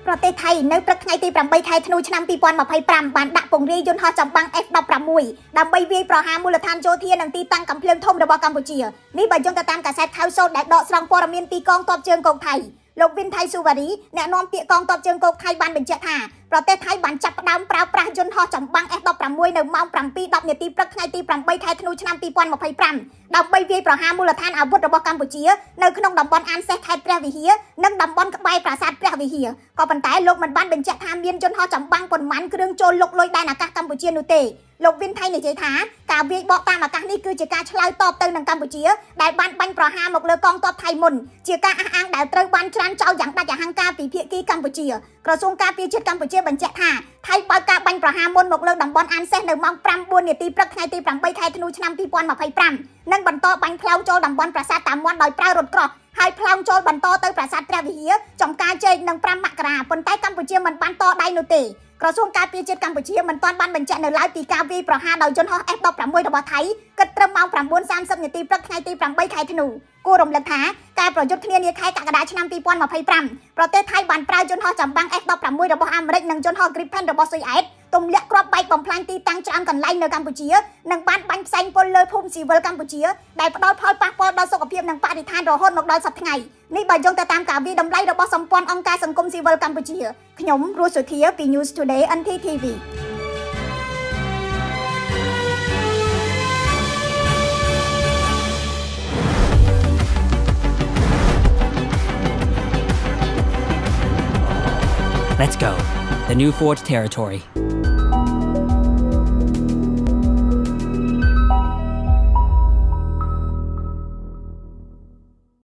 ប្រទេសថៃនៅព្រឹកថ្ងៃទី8ខែធ្នូឆ្នាំ2025បានដាក់ពង្រាយយន្តហោះចម្បាំង F16 ដើម្បីវាយប្រហារមូលដ្ឋានយោធានិងទីតាំងកាំភ្លើងធំរបស់កម្ពុជានេះបើយោងទៅតាមកាសែតខៅសូតដែលដកស្រង់ព័ត៌មានពីកងទ័ពជើងគោកថៃលោកវិនថៃស៊ូវ៉ារីអ្នកនាំពាក្យកងទ័ពជើងគោកថៃបានបញ្ជាក់ថាប្រទេសថៃបានចាប់ផ្ដើមប្រើប្រាស់យន្តហោះចម្បាំង F16 នៅម៉ោង 7:10 នាទីព្រឹកថ្ងៃទី8ខែធ្នូឆ្នាំ2025ដើម្បីវាយប្រហារមូលដ្ឋានអាវុធរបស់កម្ពុជានៅក្នុងតំបន់អានសេះខេត្តព្រះវិហារនិងតំបន់ក្បែរប្រាសាទព្រះវិហារក៏ប៉ុន្តែលោកមិនបានបញ្ជាក់ថាមានយន្តហោះចម្បាំងប៉ុន្មានគ្រឿងចូលលុកលុយដែនអាកាសកម្ពុជានោះទេលោកវិនថៃនិយាយថាការវាយបកតាមអាកាសនេះគឺជាការឆ្លើយតបទៅនឹងកម្ពុជាដែលបានបាញ់ប្រហារមកលើកងទ័ពថៃមុនជាការអះអាងដែលត្រូវបានច្រានចោលយ៉ាងដាច់អហង្ការពីភាគីកម្ពុជាក្រសួងការពារជាតិកម្ពុជាបញ្ជាក់ថាថៃបើកការបាញ់ប្រហារមុនមកលើតំបន់អានសេះនៅម៉ោង 9:04 នាទីព្រឹកថ្ងៃទី8ខែធ្នូឆ្នាំ2025និងបន្តបាញ់ផ្លោងចូលតំបន់ប្រាសាទតាមាន់ដោយប្រើរថក្រោះហើយផ្លោងចូលបន្តទៅប្រាសាទព្រះវិហារចំការជែកនឹង5មករាប៉ុន្តែកម្ពុជាមិនបានតដៃនោះទេក្រសួងការពារជាតិកម្ពុជាមិនទាន់បានបញ្ជាក់នៅឡើយពីការវាយប្រហារដោយយន្តហោះ F16 របស់ថៃគិតត្រឹមម៉ោង 9:30 នាទីព្រឹកថ្ងៃទី8ខែធ្នូគួររំលឹកថាការប្រយុទ្ធគ្នានាខែកក្កដាឆ្នាំ2025ប្រទេសថៃបានប្រើយន្តហោះចម្បាំង F16 របស់អាមេរិកនិងយន្តហោះ Gripen របស់ស៊ុយអែតទម្លាក់គ្រាប់បែកបំផ្លាញទីតាំងច្រើនកន្លែងនៅកម្ពុជានិងបានបាញ់ផ្សែងពុលលើភូមិស៊ីវិលកម្ពុជាដែលផ្ដល់ផលប៉ះពាល់ដល់សុខភាពនិងបរិស្ថានរហូតមកដល់សប្តាហ៍ថ្ងៃនេះបើយោងទៅតាមការវិតម្លៃរបស់សម្ព័ន្ធអង្គការសង្គមស៊ីវិលកម្ពុជាខ្ញុំរស់សុធាពី News Today NTTV Let's go. The New Forge territory.